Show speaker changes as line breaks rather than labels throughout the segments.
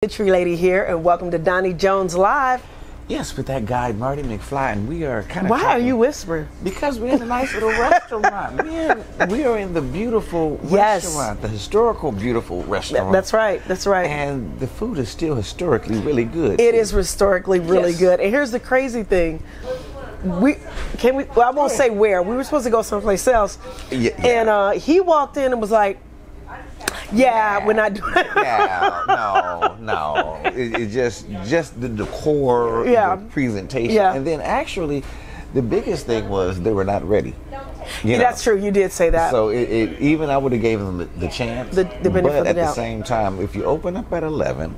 Tree Lady here, and welcome to Donnie Jones Live.
Yes, with that guy Marty McFly, and we are kind of.
Why are you whispering?
Because we're in a nice little restaurant. We are in the beautiful restaurant, the historical beautiful restaurant.
That's right. That's right.
And the food is still historically really good.
It is historically really good. And here's the crazy thing: well, I won't say where. We were supposed to go someplace else, and he walked in and was like, "Yeah, we're not doing it."
Yeah, no. It just the decor, the presentation, and then actually, the biggest thing was they were not ready.
That's true. You did say that.
So even I would have gave them the chance,
the benefit
but
of the
at
doubt.
the same time, if you open up at 11,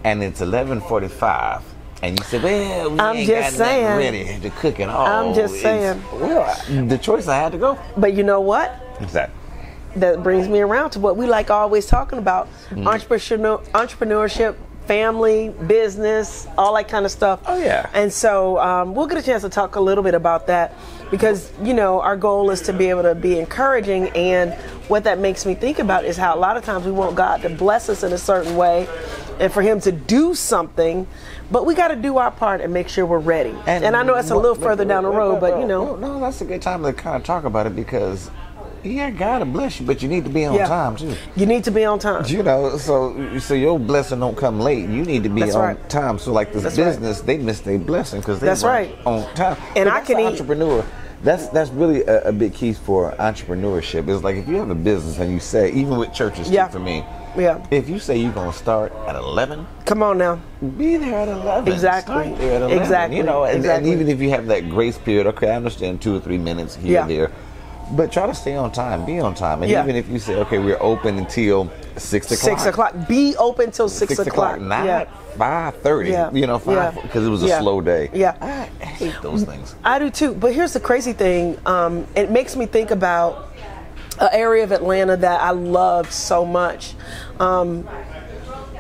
and it's 11:45. And you said, well, we ain't got nothing ready to cook at all.
I'm just saying.
Well, the choice I had to go.
But you know what?
What's that?
That brings me around to what we like always talking about: entrepreneurship, family, business, all that kind of stuff.
Oh yeah.
And so we'll get a chance to talk a little bit about that because our goal is to be able to be encouraging, and what that makes me think about is how a lot of times we want God to bless us in a certain way and for Him to do something, but we got to do our part and make sure we're ready. And I know that's a little further down the road, but
No, that's a good time to kind of talk about it because. Yeah, God will bless you, but you need to be on time too.
You need to be on time.
So your blessing don't come late. You need to be on time. So like this business, they miss their blessing because they weren't on time.
And
I can entrepreneur. That's really a big key for entrepreneurship. It's like if you have a business and you say, even with churches too, for me.
Yeah.
If you say you're gonna start at 11,
come on now.
Be there at 11.
Exactly.
Start there at 11.
Exactly.
And even if you have that grace period, okay, I understand 2 or 3 minutes here and there. But try to stay on time. Be on time. And even if you say, okay, we're open until 6 o'clock.
6 o'clock. Be open till 6 o'clock.
Not 5:30. 5 because it was a slow day.
Yeah.
I hate those things.
I do too. But here's the crazy thing. It makes me think about an area of Atlanta that I love so much.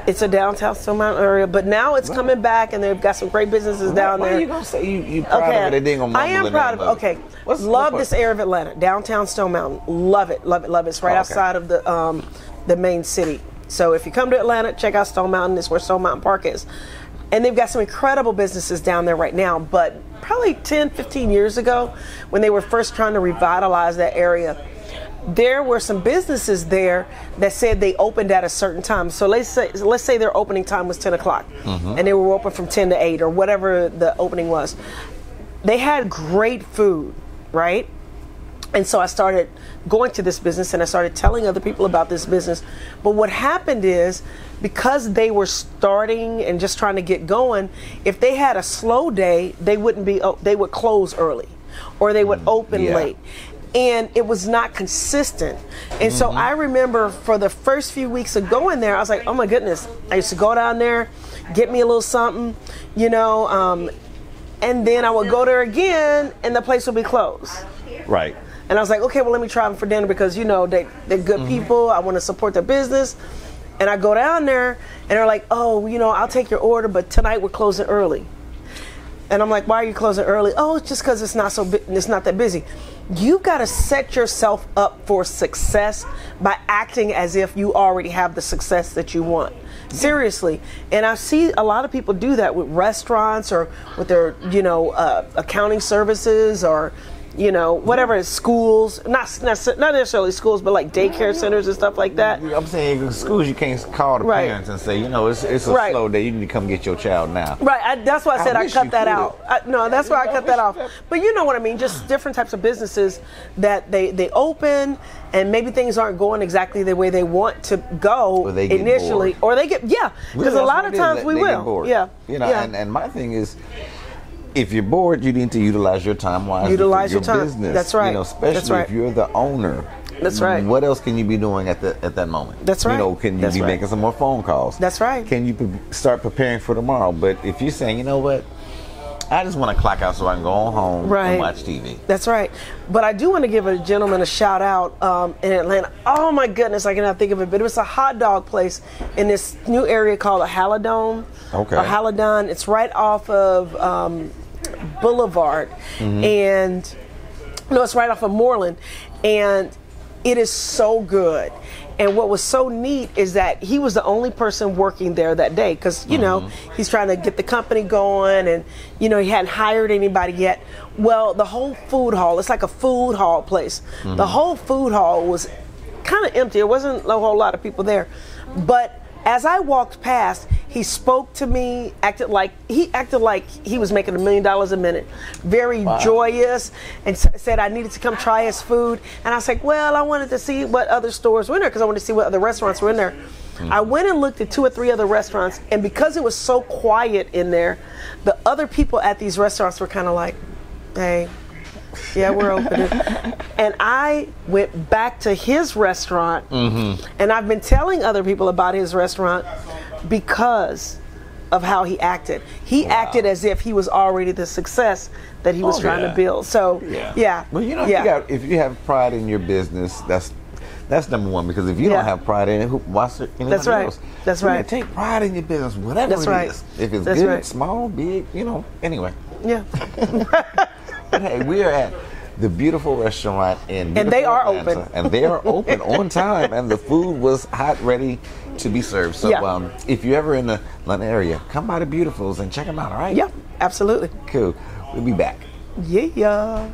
It's a downtown Stone Mountain area, but now it's coming back, and they've got some great businesses down there.
Why are you gonna say you proud of it? They ain't gonna mumble.
I am proud of it. Okay, love this area of Atlanta, downtown Stone Mountain. Love it, love it, love it. It's right outside of the main city. So if you come to Atlanta, check out Stone Mountain. It's where Stone Mountain Park is, and they've got some incredible businesses down there right now. But probably 10, 15 years ago, when they were first trying to revitalize that area, there were some businesses there that said they opened at a certain time. So let's say their opening time was 10 o'clock, and they were open from 10 to 8 or whatever the opening was. They had great food, right? And so I started going to this business and I started telling other people about this business. But what happened is, because they were starting and just trying to get going, if they had a slow day, they would close early or they would open late. And it was not consistent. And so I remember for the first few weeks of going there, I was like, oh my goodness. I used to go down there, get me a little something, and then I would go there again and the place would be closed.
Right.
And I was like, okay, well, let me try them for dinner because, they're good people. I want to support their business. And I go down there and they're like, oh, I'll take your order, but tonight we're closing early. And I'm like, why are you closing early? Oh, it's just because it's not that busy. You got to set yourself up for success by acting as if you already have the success that you want. Seriously. And I see a lot of people do that with restaurants or with their, accounting services or, whatever, schools, not necessarily schools, but like daycare centers and stuff like that.
I'm saying schools, you can't call the parents and say, it's a slow day, you need to come get your child now.
Right, that's why I said I cut that out. That's why I cut that off. But you know what I mean, just different types of businesses that they open and maybe things aren't going exactly the way they want to go initially. Or they get, because a lot of times we will. Yeah.
And my thing is, if you're bored, you need to utilize your time wisely.
Utilize
your
your time.
Business.
That's right.
Especially if you're the owner.
That's right.
What else can you be doing at that moment?
That's right.
Can you be making some more phone calls?
That's right.
Can you start preparing for tomorrow? But if you're saying, you know what, I just want to clock out so I can go home and watch TV.
That's right. But I do want to give a gentleman a shout out in Atlanta. Oh my goodness, I cannot think of it. But it was a hot dog place in this new area called a Haladone.
Okay.
Or Haladon. It's right off of Boulevard, and it's right off of Moreland, and it is so good. And what was so neat is that he was the only person working there that day because, you know, he's trying to get the company going and, you know, he hadn't hired anybody yet. Well, the whole food hall, it's like a food hall place. The whole food hall was kind of empty. There wasn't a whole lot of people there. But as I walked past, he spoke to me, acted like he was making $1 million a minute. Very joyous, and said I needed to come try his food. And I was like, well, I wanted to see what other stores were in there because I wanted to see what other restaurants were in there. I went and looked at 2 or 3 other restaurants, and because it was so quiet in there, the other people at these restaurants were kind of like, hey, yeah, we're open. And I went back to his restaurant, and I've been telling other people about his restaurant because of how he acted. He acted as if he was already the success that he was trying to build. So,
Well, you know, if you have pride in your business, that's number one. Because if you don't have pride in it, what's anybody else?
That's right.
Take pride in your business, whatever it is. If it's good, small, big, you know. Anyway.
Yeah.
But hey, we are at the beautiful restaurant in
and they are
Atlanta,
open.
and they are open on time, and the food was hot, ready to be served. So if you're ever in the Atlanta area, come by the Beautifuls and check them out. All right?
Yeah, absolutely.
Cool. We'll be back.
Yeah.